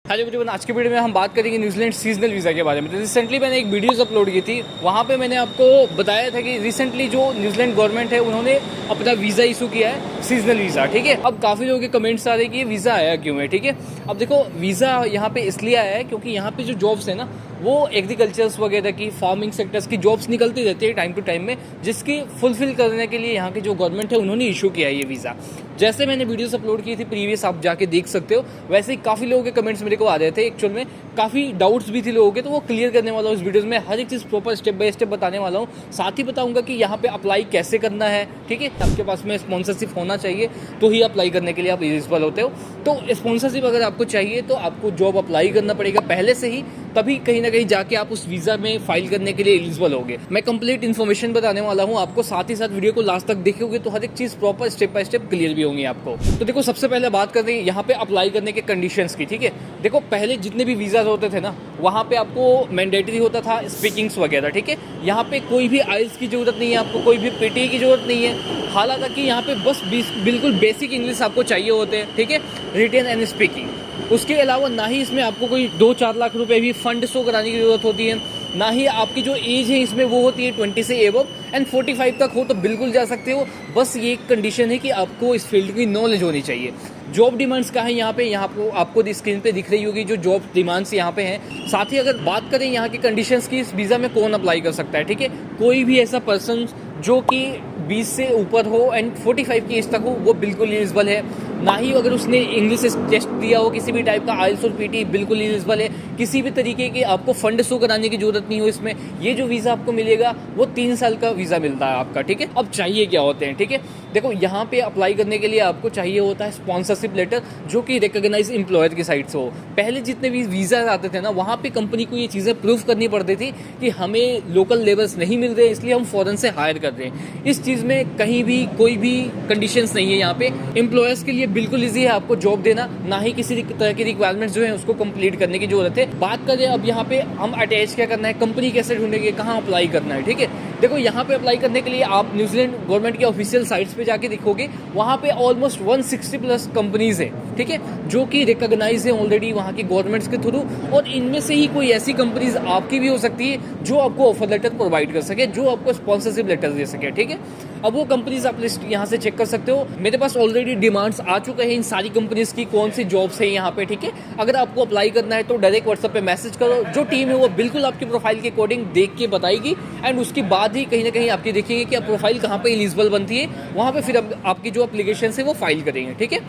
Hello everyone, आज की video में हम बात करेंगे न्यूजीलैंड सीजनल वीज़ा के बारे में। तो रिसेंटली मैंने एक वीडियोस अपलोड की थी, वहाँ पे मैंने आपको बताया था कि रिसेंटली जो न्यूजीलैंड गवर्नमेंट है उन्होंने अपना वीज़ा इशू किया है, सीजनल वीज़ा। ठीक है, अब काफ़ी लोगों के कमेंट्स आ रहे हैं कि ये वीज़ा आया क्यों है। ठीक है, अब देखो वीज़ा यहाँ पे इसलिए आया है क्योंकि यहाँ पे जो जॉब्स है ना, वो एग्रीकल्चर्स वगैरह की, फार्मिंग सेक्टर्स की जॉब्स निकलती रहती है टाइम टू टाइम में, जिसकी फुलफिल करने के लिए यहाँ की जो गवर्नमेंट है उन्होंने इशू किया है ये वीज़ा। जैसे मैंने वीडियोस अपलोड की थी प्रीवियस, आप जाके देख सकते हो, वैसे ही काफ़ी लोगों के कमेंट्स मेरे को आ रहे थे। एक्चुअल में काफ़ी डाउट्स भी थे लोगों के, तो वो क्लियर करने वाला हूँ इस वीडियोस में। हर एक चीज़ प्रॉपर स्टेप बाय स्टेप बताने वाला हूँ। साथ ही बताऊंगा कि यहाँ पे अप्लाई कैसे करना है। ठीक है, आपके पास में स्पॉन्सरशिप होना चाहिए तो ही अप्लाई करने के लिए आप एलिजिबल होते हो। तो स्पॉन्सरशिप अगर आपको चाहिए तो आपको जॉब अप्लाई करना पड़ेगा पहले से ही, तभी कहीं ना कहीं जाके आप उस वीज़ा में फाइल करने के लिए एलिजिबल होगे। मैं कंप्लीट इन्फॉर्मेशन बताने वाला हूँ आपको, साथ ही साथ वीडियो को लास्ट तक देखोगे तो हर एक चीज़ proper step by step clear भी होंगी आपको। तो देखो, सबसे पहले बात करते हैं यहाँ पे अप्लाई करने के कंडीशंस की। ठीक है, देखो पहले जितने भी वीज़ा होते थे ना, वहाँ पे आपको मैंडेटरी होता था स्पीकिंग्स वगैरह। ठीक है, यहाँ पे कोई भी आइल्स की जरूरत नहीं है, आपको कोई भी पीटी की जरूरत नहीं है। हालांकि यहाँ पे बस बिल्कुल बेसिक इंग्लिश आपको चाहिए होते हैं। ठीक है, रिटेन एंड स्पीकिंग। उसके अलावा ना ही इसमें आपको कोई 2-4 लाख रुपए भी फंड शो कराने की जरूरत होती है, ना ही आपकी जो एज है इसमें वो होती है 20 से एबव, एंड 45 तक हो तो बिल्कुल जा सकते हो। बस ये एक कंडीशन है कि आपको इस फील्ड की नॉलेज होनी चाहिए। जॉब डिमांड्स का है यहाँ पे, यहाँ को आपको स्क्रीन पे दिख रही होगी जो जॉब डिमांड्स यहाँ पे हैं। साथ ही अगर बात करें यहाँ की कंडीशंस की, इस वीज़ा में कौन अप्लाई कर सकता है। ठीक है, कोई भी ऐसा पर्सन जो कि 20 से ऊपर हो एंड 45 की एज तक हो, वो बिल्कुल एलिजिबल है। ना ही अगर उसने इंग्लिश टेस्ट दिया हो किसी भी टाइप का, आइल्स और पीटी, बिल्कुल एलिजिबल है। किसी भी तरीके के आपको फंड शो कराने की जरूरत नहीं हो इसमें। ये जो वीज़ा आपको मिलेगा वो 3 साल का वीज़ा मिलता है आपका। ठीक है, अब चाहिए क्या होते हैं। ठीक है, देखो यहाँ पे अप्लाई करने के लिए आपको चाहिए होता है स्पॉन्सरशिप लेटर, जो कि रिकॉग्नाइज एम्प्लॉयर की साइड से हो। पहले जितने भी वीज़ा आते थे ना, वहाँ पे कंपनी को ये चीज़ें प्रूव करनी पड़ती थी कि हमें लोकल लेबर्स नहीं मिल रहे, इसलिए हम फॉरेन से हायर कर रहे हैं। इस चीज़ में कहीं भी कोई भी कंडीशंस नहीं है। यहाँ पे एम्प्लॉयर्स के लिए बिल्कुल ईजी है आपको जॉब देना, ना ही किसी तरह की रिक्वायरमेंट्स जो है उसको कंप्लीट करने की जरूरत है। बात करें अब यहाँ पे हम अटैच क्या करना है, कंपनी कैसे ढूंढेंगे, कहाँ अप्लाई करना है। ठीक है, देखो यहाँ पे अप्लाई करने के लिए आप न्यूजीलैंड गवर्नमेंट के ऑफिशियल साइट्स पे जाके देखोगे, वहाँ पे ऑलमोस्ट 160 प्लस कंपनीज है। ठीक है, जो कि रिकॉग्नाइज है ऑलरेडी वहाँ की गवर्नमेंट्स के थ्रू, और इनमें से ही कोई ऐसी कंपनीज आपकी भी हो सकती है जो आपको ऑफर लेटर प्रोवाइड कर सके, जो आपको स्पॉन्सरशिप लेटर दे सके। ठीक है, अब वो कंपनीज आप लिस्ट यहाँ से चेक कर सकते हो। मेरे पास ऑलरेडी डिमांड्स आ चुके हैं इन सारी कंपनीज की, कौन सी जॉब्स है यहाँ पे। ठीक है, अगर आपको अप्लाई करना है तो डायरेक्ट व्हाट्सएप पे मैसेज करो, जो टीम है वो बिल्कुल आपकी प्रोफाइल के अकॉर्डिंग देख के बताएगी, एंड उसके बाद ही कहीं ना कहीं आपकी देखिएगी कि आप प्रोफाइल कहाँ पे एलिजिबल बनती है, वहाँ पे फिर आपकी जो एप्लीकेशन है वो फाइल करेंगे। ठीक है,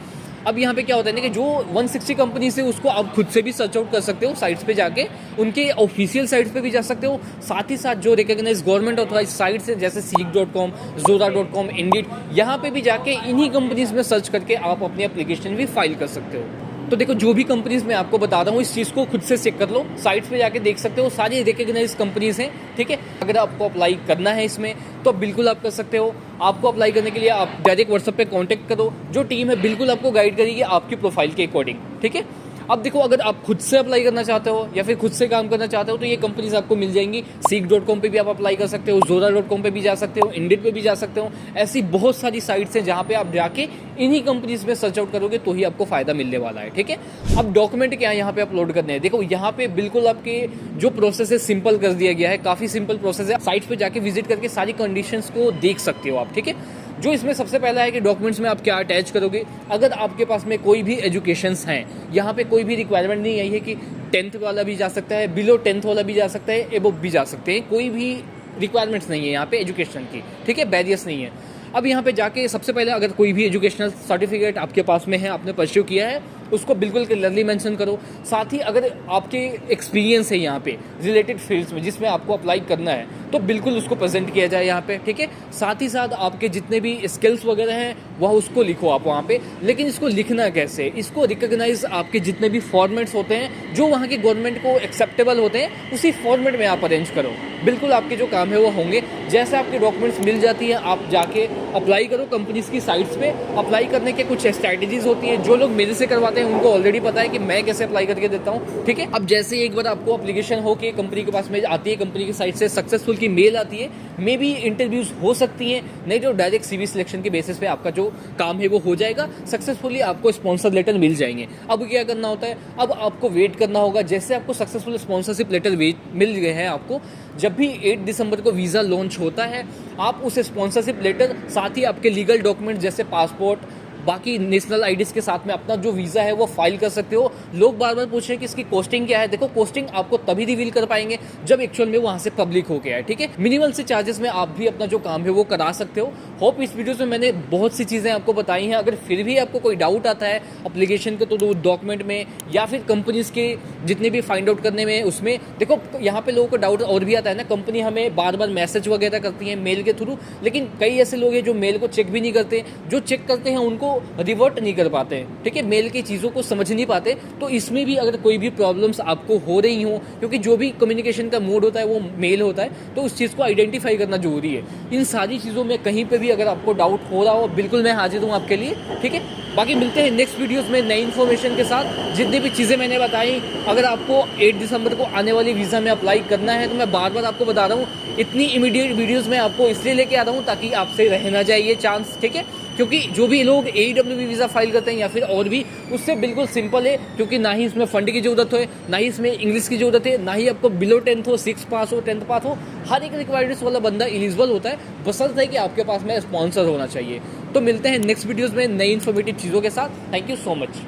अब यहाँ पे क्या होता है ना कि जो 160 कंपनी से उसको आप खुद से भी सर्च आउट कर सकते हो साइट्स पे जाके, उनके ऑफिशियल साइट्स पे भी जा सकते हो। साथ ही साथ जो रिकॉग्नाइज गवर्नमेंट ऑथराइज साइट्स है जैसे seek.com, zora.com, इंडिड, यहाँ पे भी जाके इन्हीं कंपनीज में सर्च करके आप अपनी एप्लीकेशन भी फाइल कर सकते हो। तो देखो, जो भी कंपनीज मैं आपको बता रहा हूँ इस चीज़ को खुद से चेक कर लो, साइट्स पे जाके देख सकते हो, सारी रिकॉग्नाइज कंपनीज हैं। ठीक है, अगर आपको अप्लाई करना है इसमें तो बिल्कुल आप कर सकते हो। आपको अप्लाई करने के लिए आप डायरेक्ट व्हाट्सएप पे कांटेक्ट करो, जो टीम है बिल्कुल आपको गाइड करेगी आपकी प्रोफाइल के अकॉर्डिंग। ठीक है, अब देखो, अगर आप खुद से अप्लाई करना चाहते हो या फिर खुद से काम करना चाहते हो तो ये कंपनीज आपको मिल जाएंगी। seek.com पे भी आप अप्लाई कर सकते हो, zora.com पे भी जा सकते हो, इंडिड पे भी जा सकते हो। ऐसी बहुत सारी साइट्स हैं जहाँ पे आप जाके इन्हीं कंपनीज में सर्च आउट करोगे तो ही आपको फायदा मिलने वाला है। ठीक है, अब डॉक्यूमेंट क्या है यहाँ पे अपलोड करने हैं। देखो यहाँ पे बिल्कुल आपके जो प्रोसेस है सिंपल कर दिया गया है, काफ़ी सिंपल प्रोसेस है। साइट्स पे जाके विजिट करके सारी कंडीशंस को देख सकते हो आप। ठीक है, जो इसमें सबसे पहला है कि डॉक्यूमेंट्स में आप क्या अटैच करोगे। अगर आपके पास में कोई भी एजुकेशंस हैं, यहाँ पे कोई भी रिक्वायरमेंट नहीं आई है कि 10th वाला भी जा सकता है, बिलो 10th वाला भी जा सकता है, एबव भी जा सकते हैं, कोई भी रिक्वायरमेंट्स नहीं है यहाँ पे एजुकेशन की। ठीक है, बैरियर्स नहीं है। अब यहाँ पे जाके सबसे पहले अगर कोई भी एजुकेशनल सर्टिफिकेट आपके पास में है, आपने परस्यू किया है, उसको बिल्कुल क्लियरली मेंशन करो। साथ ही अगर आपके एक्सपीरियंस है यहाँ पे रिलेटेड फील्ड्स में जिसमें आपको अप्लाई करना है तो बिल्कुल उसको प्रेजेंट किया जाए यहाँ पे। ठीक है, साथ ही साथ आपके जितने भी स्किल्स वगैरह हैं वह उसको लिखो आप वहाँ पे। लेकिन इसको लिखना कैसे, इसको रिकॉग्नाइज आपके जितने भी फॉर्मेट्स होते हैं जो वहाँ की गवर्नमेंट को एक्सेप्टेबल होते हैं, उसी फॉर्मेट में आप अरेंज करो। बिल्कुल आपके जो काम है वो होंगे। जैसे आपके डॉक्यूमेंट्स मिल जाती हैं आप जाके अप्लाई करो कंपनीज की साइट्स पे। अप्लाई करने के कुछ स्ट्रैटेजीज होती हैं, जो लोग मेरे से करवाते हैं उनको ऑलरेडी पता है कि मैं कैसे अप्लाई करके देता हूँ, ठीक है। अब जैसे एक बार आपको एप्लीकेशन हो के कंपनी के पास में आती है, कंपनी की साइट से सक्सेसफुल की मेल आती है, मे बी इंटरव्यूज हो सकती हैं, नहीं तो डायरेक्ट सीवी सिलेक्शन के बेसिस पे आपका जो काम है वो हो जाएगा, सक्सेसफुली आपको स्पॉन्सर लेटर मिल जाएंगे। अब क्या करना होता है, अब आपको वेट करना होगा। जैसे आपको सक्सेसफुल स्पॉन्सरशिप लेटर मिल गए हैं आपको, जब भी 8 दिसंबर को वीज़ा लॉन्च होता है, आप उस स्पॉन्सरशिप लेटर साथ ही आपके लीगल डॉक्यूमेंट जैसे पासपोर्ट, बाकी नेशनल आईडीज के साथ में अपना जो वीज़ा है वो फाइल कर सकते हो। लोग बार बार पूछ रहे हैं कि इसकी कॉस्टिंग क्या है। देखो, कॉस्टिंग आपको तभी रिवील कर पाएंगे जब एक्चुअल में वहां से पब्लिक हो गया है, ठीक है। मिनिमल से चार्जेस में आप भी अपना जो काम है वो करा सकते हो। होप इस वीडियो में मैंने बहुत सी चीज़ें आपको बताई हैं। अगर फिर भी आपको कोई डाउट आता है एप्लीकेशन के तो डॉक्यूमेंट में या फिर कंपनीज के जितने भी फाइंड आउट करने में, उसमें देखो यहाँ पे लोगों को डाउट और भी आता है ना, कंपनी हमें बार बार मैसेज वगैरह करती है मेल के थ्रू, लेकिन कई ऐसे लोग हैं जो मेल को चेक भी नहीं करते, जो चेक करते हैं उनको रिवर्ट नहीं कर पाते हैं, ठीक है, मेल की चीज़ों को समझ नहीं पाते। तो इसमें भी अगर कोई भी प्रॉब्लम्स आपको हो रही हो, क्योंकि जो भी कम्युनिकेशन का मोड होता है वो मेल होता है, तो उस चीज़ को आइडेंटिफाई करना जरूरी है। इन सारी चीज़ों में कहीं पे भी अगर आपको डाउट हो रहा हो, बिल्कुल मैं हाजिर हूँ आपके लिए, ठीक है। बाकी मिलते हैं नेक्स्ट वीडियोस में नई इन्फॉर्मेशन के साथ। जितनी भी चीज़ें मैंने बताई, अगर आपको 8 दिसंबर को आने वाली वीज़ा में अप्लाई करना है, तो मैं बार बार आपको बता रहा हूँ, इतनी इमीडिएट वीडियोस मैं आपको इसलिए लेके आ रहा हूँ ताकि आपसे रहना चाहिए चांस, ठीक है। क्योंकि जो भी लोग AEW वीज़ा फाइल करते हैं या फिर और भी, उससे बिल्कुल सिंपल है, क्योंकि ना ही इसमें फंड की जरूरत है, ना ही इसमें इंग्लिश की जरूरत है, ना ही आपको बिलो 10th हो, 6 पास हो, 10th पास हो, हर एक रिक्वायरमेंट्स वाला बंदा एलिजिबल होता है, बशर्ते है कि आपके पास में स्पॉन्सर होना चाहिए। तो मिलते हैं नेक्स्ट वीडियोज़ में नई इन्फॉर्मेटिव चीज़ों के साथ। Thank you so much.